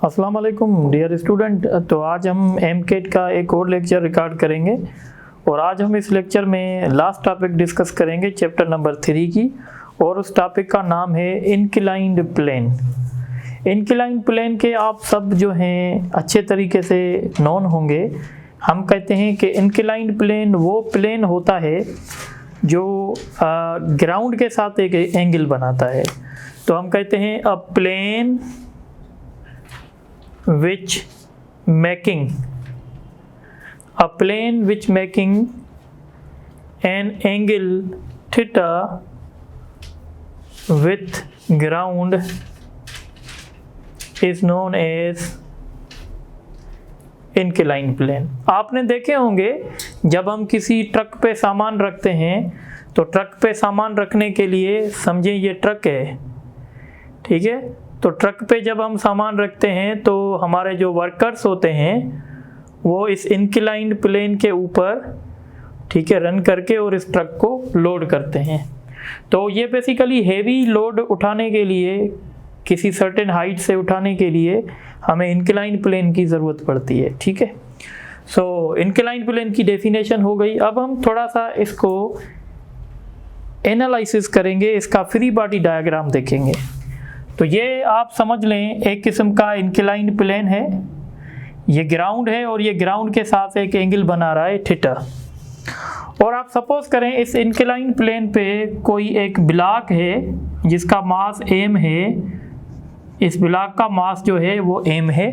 अस्सलाम वालेकुम dear student. तो आज हम एमकेट का एक और लेक्चर रिकॉर्ड करेंगे और आज हम इस लेक्चर में लास्ट टॉपिक डिस्कस करेंगे चैप्टर नंबर 3 की, और उस टॉपिक का नाम है इंक्लाइंड प्लेन। इंक्लाइंड प्लेन के आप सब जो हैं अच्छे तरीके से नोन होंगे। हम कहते हैं कि इंक्लाइंड प्लेन वो प्लेन होता है जो ग्राउंड के साथ एक एंगल बनाता है। तो हम कहते हैं अ plane which making an angle theta with ground is known as inclined plane। आपने देखे होंगे जब हम किसी ट्रक पे सामान रखते हैं तो ट्रक पे सामान रखने के लिए समझें ये ट्रक है, ठीक है। तो ट्रक पे जब हम सामान रखते हैं तो हमारे जो वर्कर्स होते हैं वो इस इंक्लाइंड प्लेन के ऊपर, ठीक है, रन करके और इस ट्रक को लोड करते हैं। तो ये बेसिकली हेवी लोड उठाने के लिए, किसी सर्टेन हाइट से उठाने के लिए हमें इंक्लाइंड प्लेन की ज़रूरत पड़ती है, ठीक है। सो इंक्लाइंड प्लेन की डेफिनेशन हो गई। अब हम थोड़ा सा इसको एनालिसिस करेंगे, इसका फ्री बॉडी डायग्राम देखेंगे। तो ये आप समझ लें एक किस्म का इंक्लाइंड प्लेन है, ये ग्राउंड है और ये ग्राउंड के साथ एक एंगल बना रहा है थीटा। और आप सपोज करें इस इंक्लाइंड प्लेन पे कोई एक ब्लॉक है जिसका मास m है, इस ब्लॉक का मास जो है वो m है,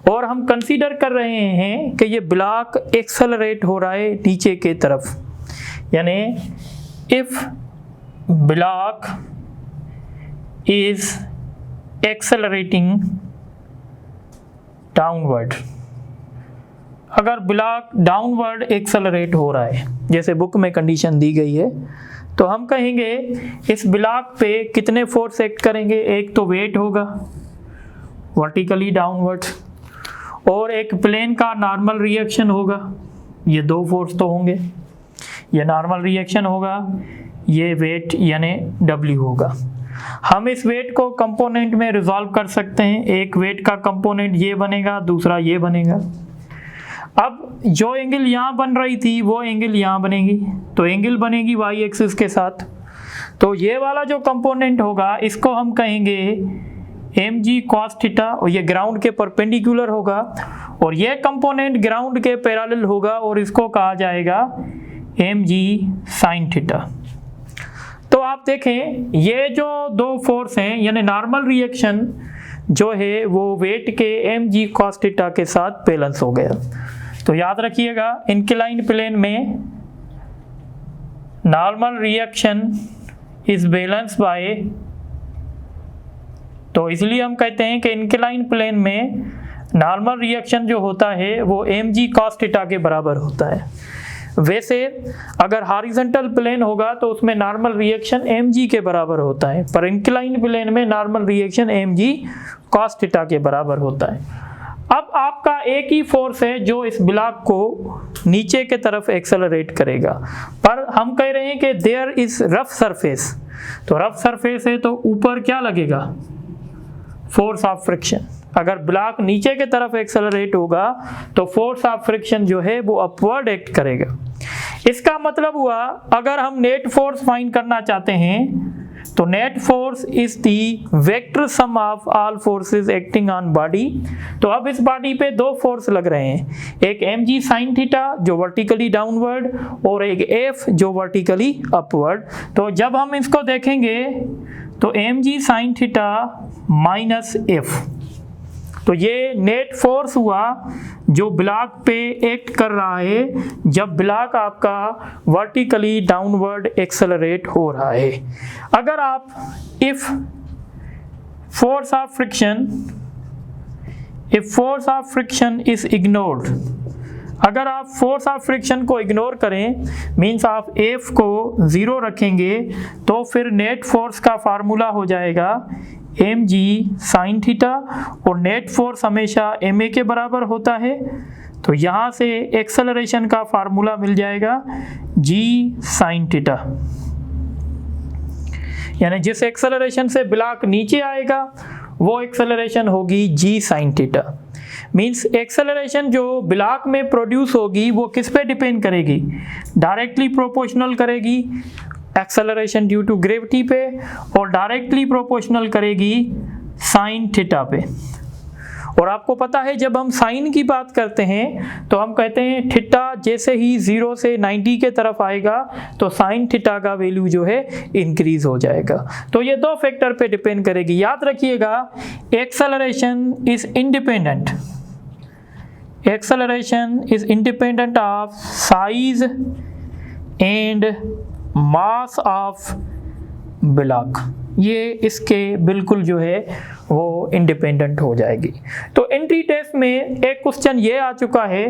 और हम कंसीडर कर रहे हैं कि ये ब्लॉक एक्सेलरेट हो रहा है नीचे के तरफ। यानी if block is accelerating downward, अगर ब्लॉक डाउनवर्ड एक्सेलरेट हो रहा है जैसे बुक में कंडीशन दी गई है, तो हम कहेंगे इस ब्लॉक पे कितने फोर्स एक्ट करेंगे। एक तो वेट होगा वर्टिकली डाउनवर्ड, और एक प्लेन का नॉर्मल रिएक्शन होगा। ये दो फोर्स तो होंगे, ये नॉर्मल रिएक्शन होगा, ये वेट यानी W होगा। हम इस वेट को कंपोनेंट में रिजॉल्व कर सकते हैं। एक वेट का कंपोनेंट ये बनेगा, दूसरा ये बनेगा। अब जो एंगल यहाँ बन रही थी वो एंगल यहाँ बनेगी, तो एंगल बनेगी y एक्सिस के साथ। तो ये वाला जो कंपोनेंट होगा इसको हम कहेंगे mg cos थीटा, और ये ग्राउंड के परपेंडिकुलर होगा, और ये कंपोनेंट ग्राउंड के पैरेलल होगा और इसको कहा जाएगा mg sin थीटा। तो आप देखें ये जो दो फोर्स हैं, यानी नॉर्मल रिएक्शन जो है वो वेट के mg cos थीटा के साथ बैलेंस हो गया। तो याद रखिएगा इंक्लाइंड प्लेन में normal reaction is balance bye, तो इसलिए हम कहते हैं कि इंक्लाइंड प्लेन में नॉर्मल रिएक्शन जो होता है वो mg cos थीटा के बराबर होता है। वैसे अगर हॉरिजॉन्टल प्लेन होगा तो उसमें नॉर्मल रिएक्शन mg के बराबर होता है, पर इंक्लाइंड प्लेन में normal reaction mg cos theta के बराबर होता है। अब आपका एक ही फोर्स है जो इस ब्लॉक को नीचे के तरफ एक्सेलरेट करेगा, पर हम कह रहे हैं कि देयर इज रफ सरफेस। तो रफ सरफेस है तो ऊपर क्या लगेगा, फोर्स ऑफ फ्रिक्शन। अगर ब्लॉक नीचे के तरफ एक्सेलरेट होगा तो फोर्स ऑफ फ्रिक्शन जो है वो अपवर्ड एक्ट करेगा। इसका मतलब हुआ अगर हम नेट फोर्स फाइंड करना चाहते हैं तो net force is the vector sum of all forces acting on body. तो अब इस बॉडी पे दो फोर्स लग रहे हैं, एक mg sin थीटा जो वर्टिकली डाउनवर्ड और एक F जो वर्टिकली अपवर्ड। तो जब हम इसको देखेंगे तो mg sin theta minus F, तो ये नेट फोर्स हुआ जो ब्लॉक पे एक्ट कर रहा है जब ब्लॉक आपका वर्टिकली डाउनवर्ड एक्सेलरेट हो रहा है। अगर आप if force of friction is ignored, अगर आप फोर्स ऑफ फ्रिक्शन को इग्नोर करें, मीन्स आप F को 0 रखेंगे, तो फिर नेट फोर्स का फार्मूला हो जाएगा mg sin थीटा, और नेट फोर्स हमेशा ma के बराबर होता है। तो यहाँ से एक्सेलरेशन का फार्मूला मिल जाएगा g sin थीटा। यानी जिस एक्सेलरेशन से ब्लॉक नीचे आएगा वो एक्सेलरेशन होगी जी साइन थीटा। मीन्स एक्सेलरेशन जो ब्लॉक में प्रोड्यूस होगी वो किस पे डिपेंड करेगी, डायरेक्टली प्रोपोर्शनल करेगी एक्सेलरेशन ड्यू टू ग्रेविटी पे, और डायरेक्टली प्रोपोर्शनल करेगी साइन थीटा पे। और आपको पता है जब हम साइन की बात करते हैं तो हम कहते हैं थीटा जैसे ही 0 से 90 के तरफ आएगा तो साइन थीटा का वैल्यू जो है इंक्रीज हो जाएगा। तो ये दो फैक्टर पे डिपेंड करेगी। याद रखिएगा acceleration is independent, acceleration is independent of size and mass of block, ये इसके बिल्कुल जो है वो इंडिपेंडेंट हो जाएगी। तो एंट्री टेस्ट में एक क्वेश्चन ये आ चुका है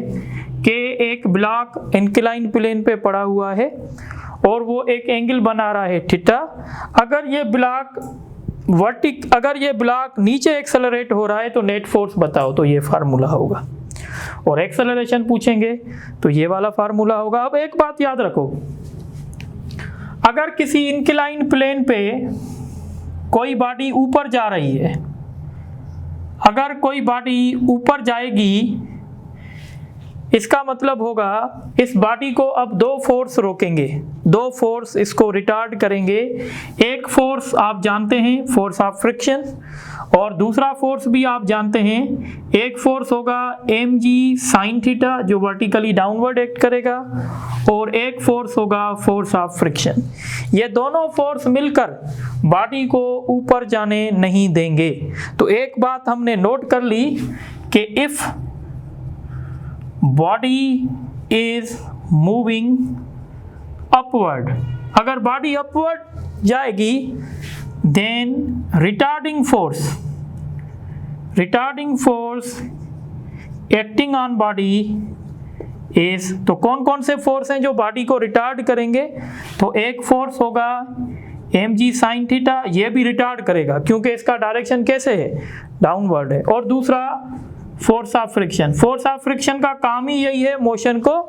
कि एक ब्लॉक इंक्लाइन प्लेन पे पड़ा हुआ है और वो एक एंगल बना रहा है थीटा। अगर ये ब्लॉक नीचे एक्सेलरेट हो रहा है तो नेट फोर्स बताओ, तो ये फार्मूला होगा। और एक्सेलरेशन पूछेंगे तो ये वाला फार्मूला होगा। अब एक बात याद रखो, अगर किसी इंक्लाइन प्लेन पे कोई बॉडी ऊपर जा रही है, अगर कोई बॉडी ऊपर जाएगी इसका मतलब होगा इस बॉडी को अब दो फोर्स रोकेंगे, दो फोर्स इसको रिटार्ड करेंगे। एक फोर्स आप जानते हैं फोर्स ऑफ फ्रिक्शन, और दूसरा फोर्स भी आप जानते हैं, एक फोर्स होगा mg साइन थीटा जो वर्टिकली डाउनवर्ड एक्ट करेगा, और एक फोर्स होगा फोर्स ऑफ फ्रिक्शन। ये दोनों फोर्स मिलकर बॉडी को ऊपर जाने नहीं देंगे। तो एक बात हमने नोट कर ली कि if body is moving upward, अगर बॉडी अपवर्ड जाएगी then retarding force acting on body is, तो कौन कौन से फोर्स हैं जो बॉडी को रिटार्ड करेंगे, तो एक फोर्स होगा mg साइन थीटा, ये भी रिटार्ड करेगा क्योंकि इसका डायरेक्शन कैसे है, डाउनवर्ड है। और दूसरा force of friction, force of friction का काम ही यही है मोशन को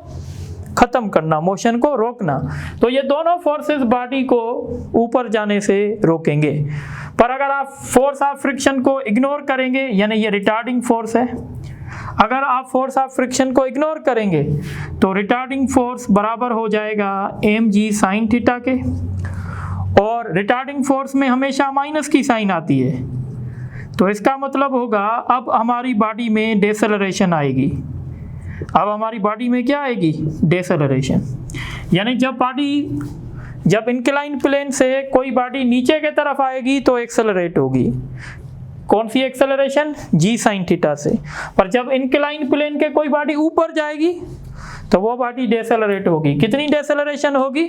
खत्म करना, मोशन को रोकना। तो ये दोनों फोर्सेस बॉडी को ऊपर जाने से रोकेंगे। पर अगर आप फोर्स ऑफ फ्रिक्शन को इग्नोर करेंगे, यानी ये रिटार्डिंग फोर्स है, अगर आप फोर्स ऑफ फ्रिक्शन को इग्नोर करेंगे तो रिटार्डिंग फोर्स बराबर हो जाएगा mg साइन थीटा के, और रिटार्डिंग फोर्स में हमेशा माइनस की साइन आती है। तो इसका मतलब होगा अब हमारी बॉडी में डेसेलरेशन आएगी। अब हमारी बॉडी में क्या आएगी, डेसेलरेशन। यानी जब इंक्लाइन प्लेन से कोई बॉडी नीचे के तरफ आएगी तो एक्सेलरेट होगी। कौन सी एक्सेलरेशन, जी साइन थीटा से। पर जब इंक्लाइन प्लेन के कोई बॉडी ऊपर जाएगी तो वो बॉडी डेसेलरेट होगी। कितनी डेसेलरेशन होगी,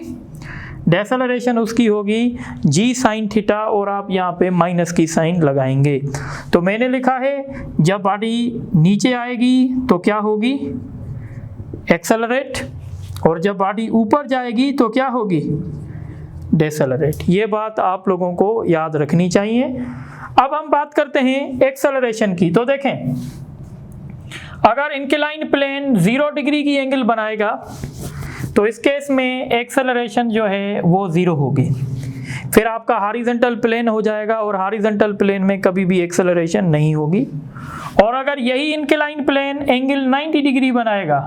डेसेलरेशन उसकी होगी जी साइन थीटा, और आप यहाँ पे माइनस की साइन लगाएंगे। तो मैंने लिखा है जब बॉडी नीचे आएगी तो क्या होगी, एक्सेलरेट, और जब बॉडी ऊपर जाएगी तो क्या होगी, डेसेलरेट। ये बात आप लोगों को याद रखनी चाहिए। अब हम बात करते हैं एक्सेलरेशन की। तो देखें, अगर इंक्लाइन प्लेन 0 डिग्री की एंगल बनाएगा तो इस केस में एक्सेलरेशन जो है वो 0 होगी। फिर आपका हॉरिजॉन्टल प्लेन हो जाएगा और हॉरिजॉन्टल प्लेन में कभी भी एक्सेलरेशन नहीं होगी। और अगर यही इंक्लाइन प्लेन एंगल 90 डिग्री बनाएगा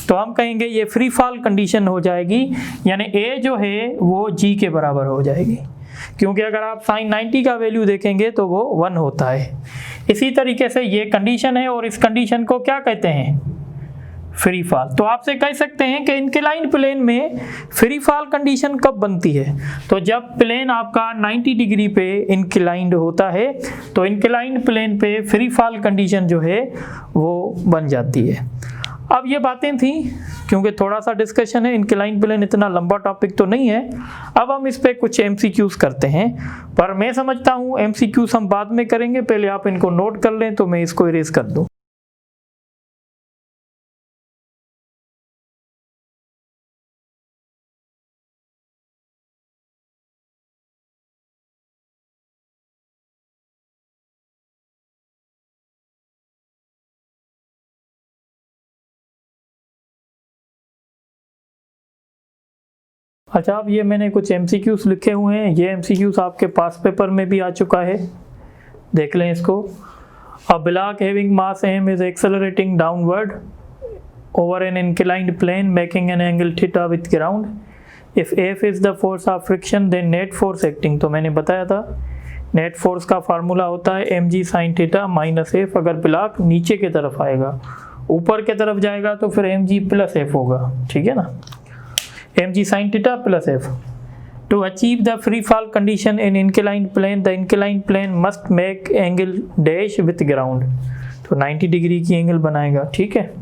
तो हम कहेंगे ये फ्री फॉल कंडीशन हो जाएगी, यानी ए जो है वो जी के बराबर हो जाएगी, क्योंकि अगर आप साइन 90 का वैल्यू देखेंगे तो वो 1 होता है। इसी तरीके से ये कंडीशन है, और इस कंडीशन को क्या कहते हैं, फ्री फॉल। तो आपसे कह सकते हैं कि इंक्लाइन प्लेन में फ्री फॉल कंडीशन कब बनती है, तो जब प्लेन आपका 90 डिग्री पे इंक्लाइंड होता है तो इंक्लाइन प्लेन पे फ्री फॉल कंडीशन जो है वो बन जाती है। अब ये बातें थी, क्योंकि थोड़ा सा डिस्कशन है, इंक्लाइन प्लेन इतना लंबा टॉपिक तो नहीं है। अब हम इस पे कुछ MCQs करते हैं, पर मैं समझता हूँ MCQs हम बाद में करेंगे, पहले आप इनको नोट कर लें तो मैं इसको इरेज कर दूँ। अच्छा, अब ये मैंने कुछ MCQs लिखे हुए हैं। ये MCQs आपके पास पेपर में भी आ चुका है, देख लें इसको। A block having mass m is accelerating downward over an inclined plane making an angle theta with ground. If F is the force of friction then net force acting, तो मैंने बताया था नेट फोर्स का formula होता है mg sin theta minus F. अगर block नीचे की तरफ आएगा, ऊपर की तरफ जाएगा तो फिर mg प्लस एफ होगा, ठीक है ना, mg sin theta plus F. To achieve the free fall condition in inclined plane, the inclined plane must make angle dash with ground, तो 90 डिग्री की एंगल बनाएगा, ठीक है।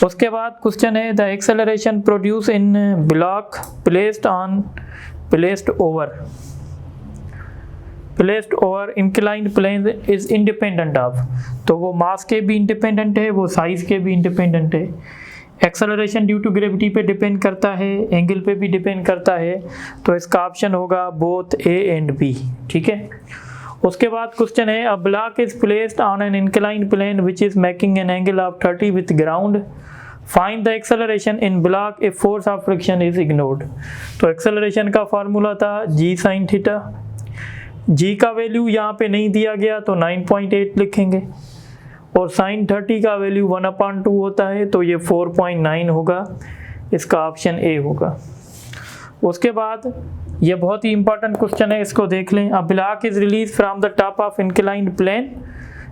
उसके बाद क्वेश्चन है the acceleration produced in block placed over inclined plane is independent of, तो वो मास के भी इंडिपेंडेंट है, वो साइज के भी इंडिपेंडेंट है। एक्सेलरेशन ड्यू टू ग्रेविटी पे डिपेंड करता है, एंगल पे भी डिपेंड करता है, तो इसका ऑप्शन होगा बोथ ए एंड बी, ठीक है। उसके बाद क्वेश्चन है a block is placed on an inclined plane which is making an angle of 30 with ground, find the acceleration in block if force of friction is ignored. तो acceleration का formula था g sin theta, g का value यहाँ पे नहीं दिया गया तो 9.8 लिखेंगे, और साइन 30 का वैल्यू 1/2 होता है तो ये 4.9 होगा, इसका ऑप्शन ए होगा। उसके बाद ये बहुत ही इंपॉर्टेंट क्वेश्चन है, इसको देख लें। A block is release from the top of inclined plane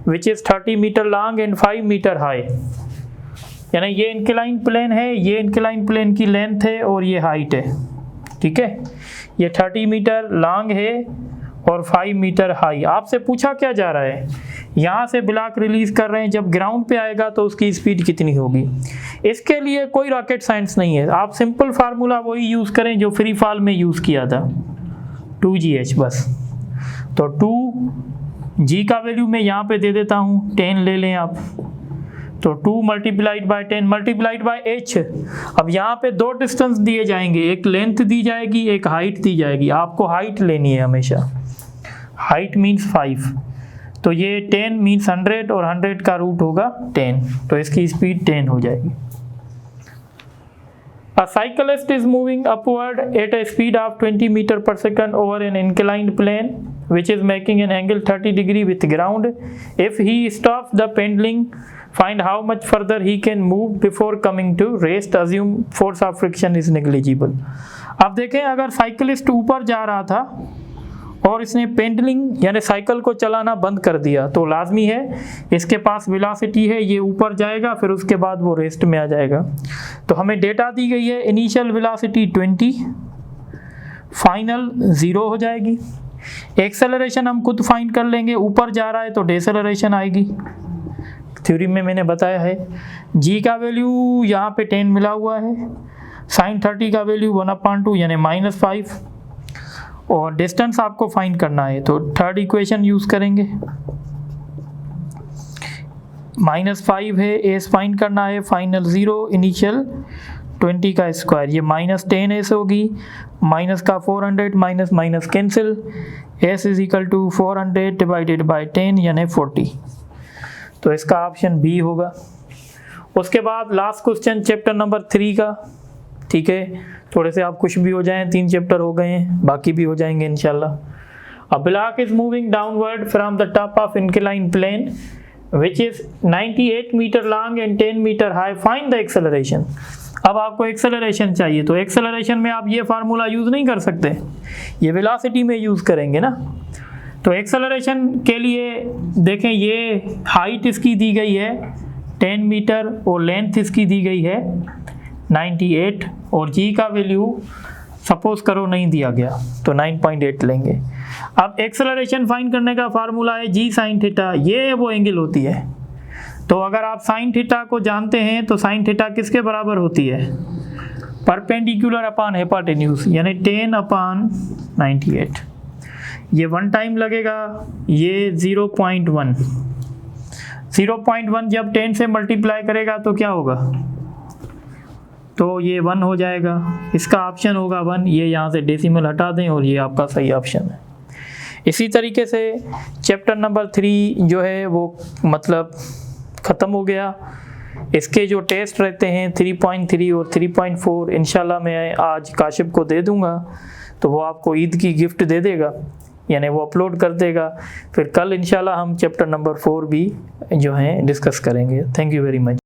which is 30 metre long and 5 metre high, यानी ये इंक्लाइंड प्लेन है, ये इंक्लाइंड प्लेन की लेंथ है और ये हाइट है, ठीक है। ये 30 मीटर लॉन्ग है और 5 मीटर हाई। आपसे पूछा क्या जा रहा है, यहाँ से ब्लॉक रिलीज कर रहे हैं, जब ग्राउंड पे आएगा तो उसकी स्पीड कितनी होगी। इसके लिए कोई रॉकेट साइंस नहीं है, आप सिंपल फार्मूला वही यूज़ करें जो फ्री फॉल में यूज़ किया था, 2gh बस। तो 2g का वैल्यू मैं यहाँ पे दे देता हूँ, 10 ले लें आप, तो 2 multiplied by 10 multiplied by h। अब यहाँ पे दो डिस्टेंस दिए जाएंगे, एक लेंथ दी जाएगी, एक हाइट दी जाएगी। आपको हाइट लेनी है हमेशा, हाइट मीन्स 5, तो ये 10 मीन्स 100 और 100 का रूट होगा 10, तो इसकी स्पीड 10 हो जाएगी। A cyclist is moving upward at a speed of 20 meter per second over an inclined plane which is making an angle 30 degree with ground. If he stops the pendulum, find how much further he can move before coming to rest. Assume force of friction is negligible. अब देखें, अगर cyclist ऊपर जा रहा था और इसने पेंडलिंग यानी साइकिल को चलाना बंद कर दिया, तो लाजमी है इसके पास वेलोसिटी है, ये ऊपर जाएगा, फिर उसके बाद वो रेस्ट में आ जाएगा। तो हमें डेटा दी गई है, इनिशियल वेलोसिटी 20, फाइनल 0 हो जाएगी। एक्सेलरेशन हम खुद फाइंड कर लेंगे, ऊपर जा रहा है तो डेसेलरेशन आएगी, थ्योरी में मैंने बताया है। g का वैल्यू यहाँ पे 10 मिला हुआ है, साइन 30 का वैल्यू 1/2 यानी -5, और डिस्टेंस आपको फाइंड करना है तो थर्ड इक्वेशन यूज़ करेंगे। -5 है, एस फाइंड करना है, फाइनल 0, इनिशियल 20 का स्क्वायर, ये -10 एस होगी, माइनस का 400, minus minus cancel, S is equal to 400 divided by 10 यानी 40, तो इसका ऑप्शन बी होगा। उसके बाद लास्ट क्वेश्चन चैप्टर नंबर 3 का, ठीक है, थोड़े से आप खुश भी हो जाएं, 3 चैप्टर हो गए हैं, बाकी भी हो जाएंगे इंशाल्लाह। A block is moving downward from the top of inclined plane which is 98 metre long and 10 metre high, find the acceleration. अब आपको एक्सेलरेशन चाहिए, तो एक्सेलरेशन में आप ये फार्मूला यूज़ नहीं कर सकते, ये वेलोसिटी में यूज़ करेंगे ना। तो एक्सेलरेशन के लिए देखें, ये हाइट इसकी दी गई है 10 मीटर और लेंथ इसकी दी गई है 98, और g का वैल्यू सपोज करो नहीं दिया गया तो 9.8 लेंगे। अब एक्सेलरेशन फाइंड करने का फार्मूला है g sin थीटा, ये वो एंगल होती है। तो अगर आप sin थीटा को जानते हैं तो sin थीटा किसके बराबर होती है, परपेंडिकुलर अपॉन हाइपोटेन्यूज, यानी 10/98। ये 1 टाइम लगेगा, ये 0.1 जब 10 से मल्टीप्लाई करेगा तो क्या होगा, तो ये 1 हो जाएगा, इसका ऑप्शन होगा 1। ये यहाँ से डेसिमल हटा दें और ये आपका सही ऑप्शन है। इसी तरीके से चैप्टर नंबर 3 जो है वो मतलब ख़त्म हो गया। इसके जो टेस्ट रहते हैं 3.3 और 3.4 इंशाल्लाह मैं आज काशिफ को दे दूँगा, तो वो आपको ईद की गिफ्ट दे देगा। यानी वो अपलोड कर देगा। फिर कल इंशाल्लाह हम चैप्टर नंबर 4 भी जो है डिस्कस करेंगे। Thank you very much.